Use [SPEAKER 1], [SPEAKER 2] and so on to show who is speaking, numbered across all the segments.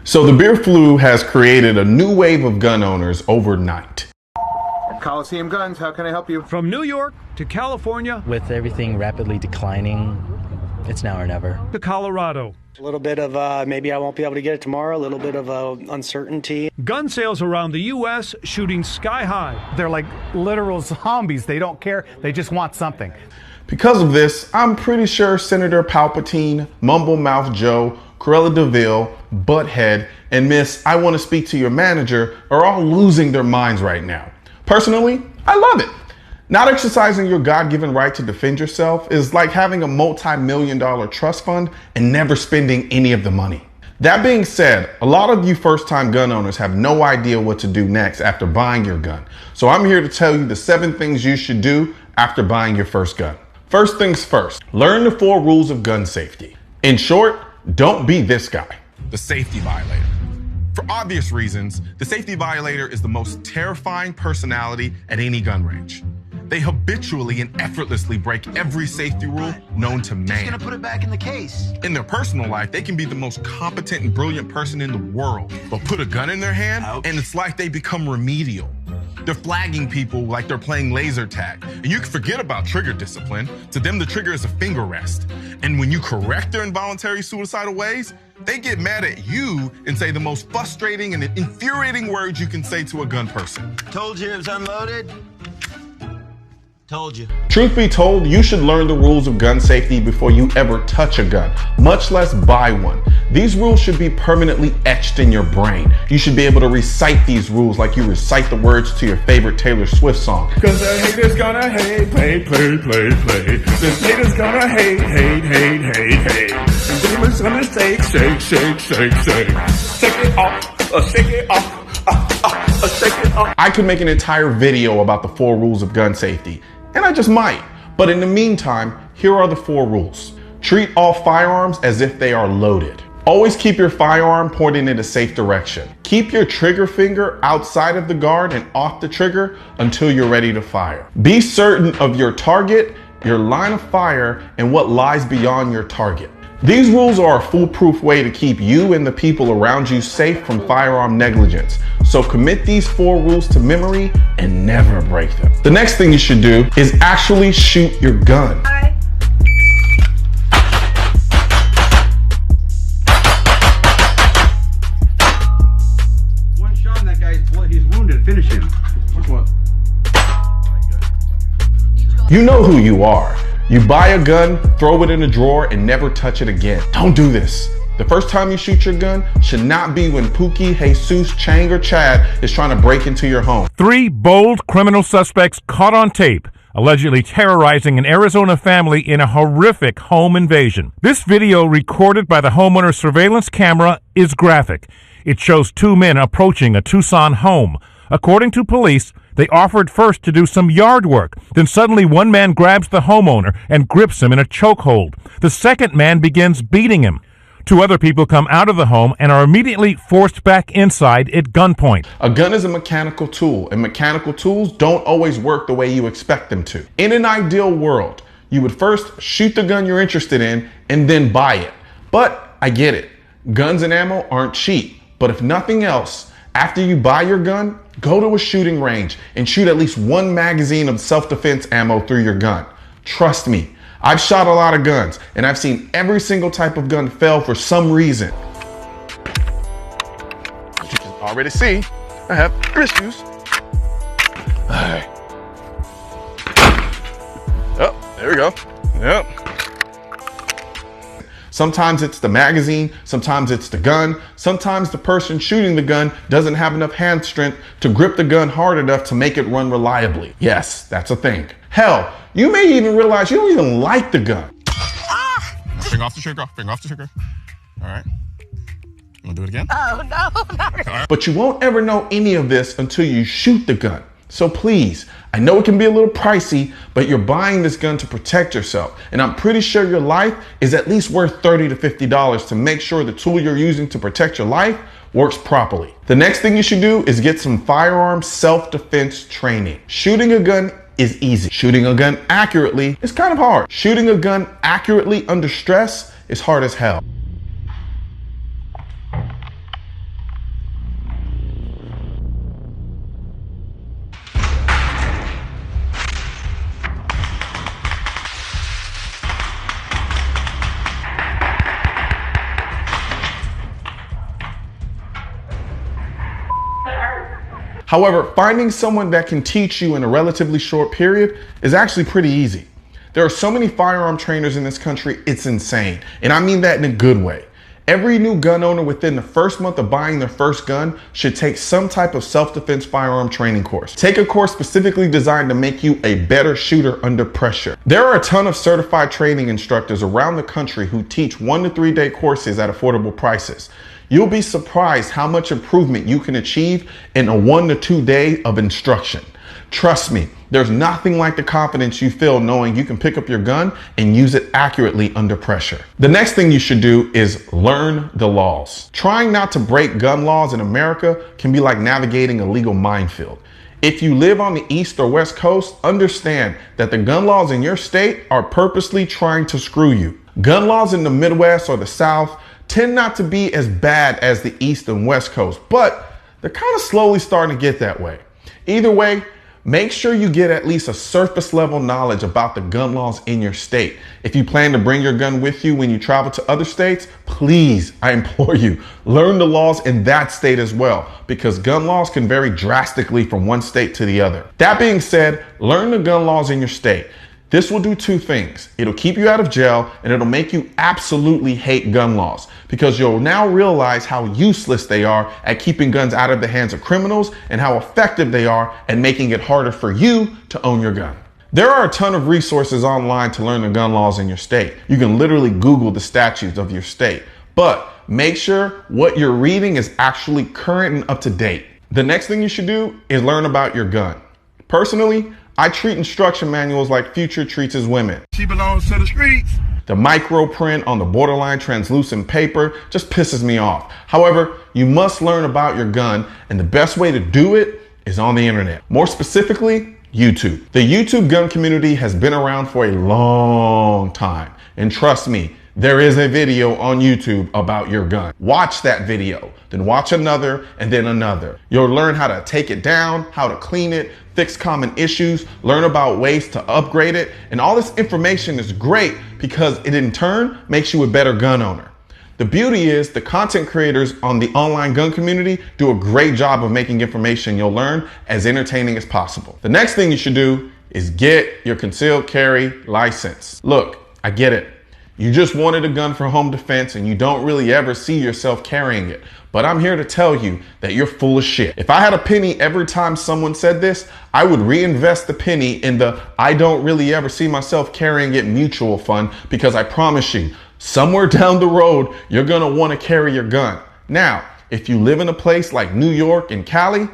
[SPEAKER 1] So the beer flu has created a new wave of gun owners overnight.
[SPEAKER 2] Colion Guns, how can I help you?
[SPEAKER 3] From New York to California.
[SPEAKER 4] With everything rapidly declining, it's now or never.
[SPEAKER 3] To Colorado.
[SPEAKER 5] A little bit of maybe I won't be able to get it tomorrow, a little bit of uncertainty.
[SPEAKER 3] Gun sales around the U.S. shooting sky high.
[SPEAKER 6] They're like literal zombies. They don't care. They just want something.
[SPEAKER 1] Because of this, I'm pretty sure Senator Palpatine, Mumble Mouth Joe, Cruella DeVille, Butthead, and Miss I Want to Speak to Your Manager are all losing their minds right now. Personally, I love it. Not exercising your God-given right to defend yourself is like having a multi-million-dollar trust fund and never spending any of the money. That being said, a lot of you first-time gun owners have no idea what to do next after buying your gun. So I'm here to tell you the 7 things you should do after buying your first gun. First things first, learn the 4 rules of gun safety. In short, don't be this guy.
[SPEAKER 7] The safety violator. For obvious reasons, the safety violator is the most terrifying personality at any gun range. They habitually and effortlessly break every safety rule known to man.
[SPEAKER 8] Just gonna put it back in the case.
[SPEAKER 7] In their personal life, they can be the most competent and brilliant person in the world, but put a gun in their hand, and it's like they become remedial. They're flagging people like they're playing laser tag. And you can forget about trigger discipline. To them, the trigger is a finger rest. And when you correct their involuntary suicidal ways, they get mad at you and say the most frustrating and infuriating words you can say to a gun person.
[SPEAKER 8] Told you it was unloaded. Told you.
[SPEAKER 1] Truth be told, you should learn the rules of gun safety before you ever touch a gun, much less buy one. These rules should be permanently etched in your brain. You should be able to recite these rules like you recite the words to your favorite Taylor Swift song.
[SPEAKER 9] Cause the haters gonna hate, play. The haters gonna hate. And demons gonna shake. Shake it off, shake it off, shake it off.
[SPEAKER 1] I could make an entire video about the 4 rules of gun safety, and I just might. But in the meantime, here are the 4 rules. Treat all firearms as if they are loaded. Always keep your firearm pointing in a safe direction. Keep your trigger finger outside of the guard and off the trigger until you're ready to fire. Be certain of your target, your line of fire, and what lies beyond your target. These rules are a foolproof way to keep you and the people around you safe from firearm negligence. So commit these 4 rules to memory and never break them. The next thing you should do is actually shoot your gun.
[SPEAKER 2] One shot in that guy's blood, he's wounded. Finish him. Which one?
[SPEAKER 1] You know who you are. You buy a gun, throw it in a drawer, and never touch it again. Don't do this. The first time you shoot your gun should not be when Pookie, Jesus, Chang, or Chad is trying to break into your home.
[SPEAKER 10] 3 bold criminal suspects caught on tape, allegedly terrorizing an Arizona family in a horrific home invasion. This video, recorded by the homeowner's surveillance camera, is graphic. It shows 2 men approaching a Tucson home. According to police, they offered first to do some yard work. Then suddenly one man grabs the homeowner and grips him in a chokehold. The second man begins beating him. 2 other people come out of the home and are immediately forced back inside at gunpoint.
[SPEAKER 1] A gun is a mechanical tool, and mechanical tools don't always work the way you expect them to. In an ideal world, you would first shoot the gun you're interested in and then buy it. But I get it. Guns and ammo aren't cheap. But if nothing else, after you buy your gun, go to a shooting range and shoot at least 1 magazine of self-defense ammo through your gun. Trust me, I've shot a lot of guns, and I've seen every single type of gun fail for some reason. As you can already see, I have issues. Alright. Oh, there we go. Yep. Sometimes it's the magazine, sometimes it's the gun, sometimes the person shooting the gun doesn't have enough hand strength to grip the gun hard enough to make it run reliably. Yes, that's a thing. Hell, you may even realize you don't even like the gun.
[SPEAKER 7] Finger off the trigger, finger off the trigger. All right. You wanna do it again?
[SPEAKER 8] Oh, no, not really.
[SPEAKER 1] But you won't ever know any of this until you shoot the gun. So please, I know it can be a little pricey, but you're buying this gun to protect yourself. And I'm pretty sure your life is at least worth $30 to $50 to make sure the tool you're using to protect your life works properly. The next thing you should do is get some firearm self-defense training. Shooting a gun is easy. Shooting a gun accurately is kind of hard. Shooting a gun accurately under stress is hard as hell. However, finding someone that can teach you in a relatively short period is actually pretty easy. There are so many firearm trainers in this country, it's insane. And I mean that in a good way. Every new gun owner within the first month of buying their first gun should take some type of self-defense firearm training course. Take a course specifically designed to make you a better shooter under pressure. There are a ton of certified training instructors around the country who teach 1 to 3 day courses at affordable prices. You'll be surprised how much improvement you can achieve in a 1 to 2 day of instruction. Trust me, there's nothing like the confidence you feel knowing you can pick up your gun and use it accurately under pressure. The next thing you should do is learn the laws. Trying not to break gun laws in America can be like navigating a legal minefield. If you live on the East or West Coast, understand that the gun laws in your state are purposely trying to screw you. Gun laws in the Midwest or the South tend not to be as bad as the East and West Coast, but they're kind of slowly starting to get that way. Either way, make sure you get at least a surface level knowledge about the gun laws in your state. If you plan to bring your gun with you when you travel to other states, please, I implore you, learn the laws in that state as well, because gun laws can vary drastically from one state to the other. That being said, learn the gun laws in your state. This will do 2 things. It'll keep you out of jail and it'll make you absolutely hate gun laws because you'll now realize how useless they are at keeping guns out of the hands of criminals and how effective they are at making it harder for you to own your gun. There are a ton of resources online to learn the gun laws in your state. You can literally Google the statutes of your state, but make sure what you're reading is actually current and up to date. The next thing you should do is learn about your gun. Personally, I treat instruction manuals like Future treats his women.
[SPEAKER 9] She belongs to the streets.
[SPEAKER 1] The micro print on the borderline translucent paper just pisses me off. However, you must learn about your gun, and the best way to do it is on the internet. More specifically, YouTube. The YouTube gun community has been around for a long time, and trust me, there is a video on YouTube about your gun. Watch that video, then watch another, and then another. You'll learn how to take it down, how to clean it, fix common issues, learn about ways to upgrade it, and all this information is great because it in turn makes you a better gun owner. The beauty is the content creators on the online gun community do a great job of making information you'll learn as entertaining as possible. The next thing you should do is get your concealed carry license. Look, I get it. You just wanted a gun for home defense and you don't really ever see yourself carrying it. But I'm here to tell you that you're full of shit. If I had a penny every time someone said this, I would reinvest the penny in the I don't really ever see myself carrying it mutual fund, because I promise you, somewhere down the road, you're gonna wanna carry your gun. Now, if you live in a place like New York and Cali,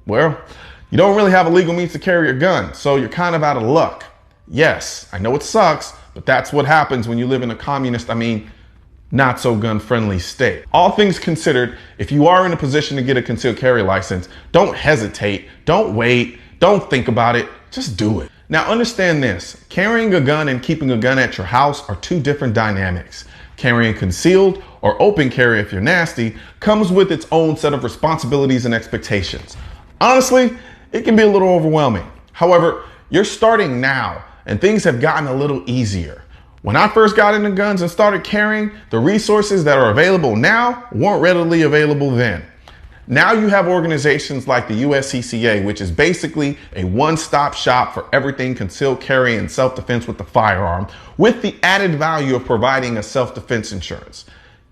[SPEAKER 1] well, you don't really have a legal means to carry your gun, so you're kind of out of luck. Yes, I know it sucks, but that's what happens when you live in a communist, not so gun-friendly state. All things considered, if you are in a position to get a concealed carry license, don't hesitate, don't wait, don't think about it, just do it. Now understand this, carrying a gun and keeping a gun at your house are 2 different dynamics. Carrying concealed or open carry, if you're nasty, comes with its own set of responsibilities and expectations. Honestly, it can be a little overwhelming. However, you're starting now and things have gotten a little easier. When I first got into guns and started carrying, the resources that are available now weren't readily available then. Now you have organizations like the USCCA, which is basically a one-stop shop for everything concealed carry and self-defense with the firearm, with the added value of providing a self-defense insurance.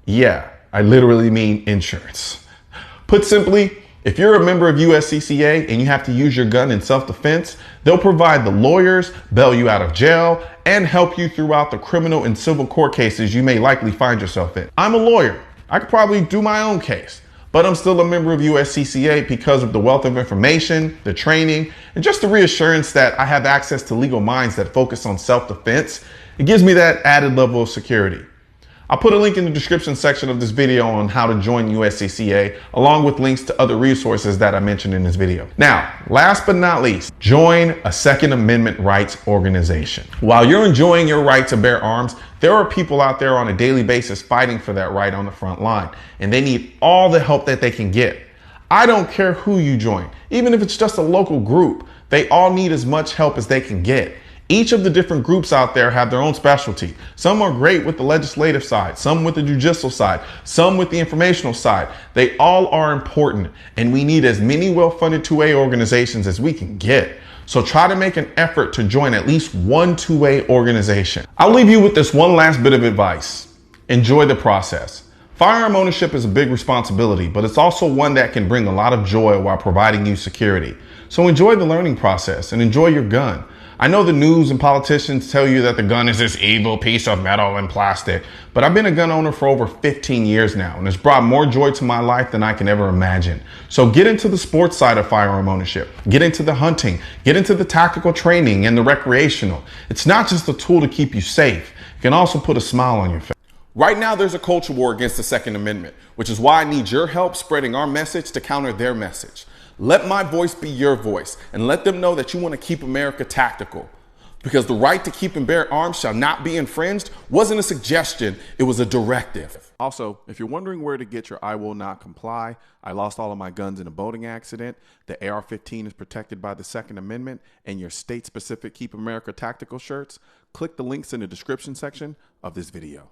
[SPEAKER 1] Yeah, I literally mean insurance. Put simply, if you're a member of USCCA and you have to use your gun in self-defense, they'll provide the lawyers, bail you out of jail, and help you throughout the criminal and civil court cases you may likely find yourself in. I'm a lawyer. I could probably do my own case, but I'm still a member of USCCA because of the wealth of information, the training, and just the reassurance that I have access to legal minds that focus on self-defense. It gives me that added level of security. I'll put a link in the description section of this video on how to join USCCA, along with links to other resources that I mentioned in this video. Now, last but not least, join a Second Amendment rights organization. While you're enjoying your right to bear arms, there are people out there on a daily basis fighting for that right on the front line, and they need all the help that they can get. I don't care who you join, even if it's just a local group, they all need as much help as they can get. Each of the different groups out there have their own specialty. Some are great with the legislative side, some with the judicial side, some with the informational side. They all are important, and we need as many well-funded 2A organizations as we can get. So try to make an effort to join at least one 2A organization. I'll leave you with this one last bit of advice. Enjoy the process. Firearm ownership is a big responsibility, but it's also one that can bring a lot of joy while providing you security. So enjoy the learning process and enjoy your gun. I know the news and politicians tell you that the gun is this evil piece of metal and plastic, but I've been a gun owner for over 15 years now, and it's brought more joy to my life than I can ever imagine. So get into the sports side of firearm ownership, get into the hunting, get into the tactical training and the recreational. It's not just a tool to keep you safe. It can also put a smile on your face. Right now, there's a culture war against the Second Amendment, which is why I need your help spreading our message to counter their message. Let my voice be your voice, and let them know that you want to keep America tactical. Because the right to keep and bear arms shall not be infringed wasn't a suggestion, it was a directive. Also, if you're wondering where to get your I will not comply, I lost all of my guns in a boating accident, the AR-15 is protected by the Second Amendment, and your state-specific Keep America tactical shirts, click the links in the description section of this video.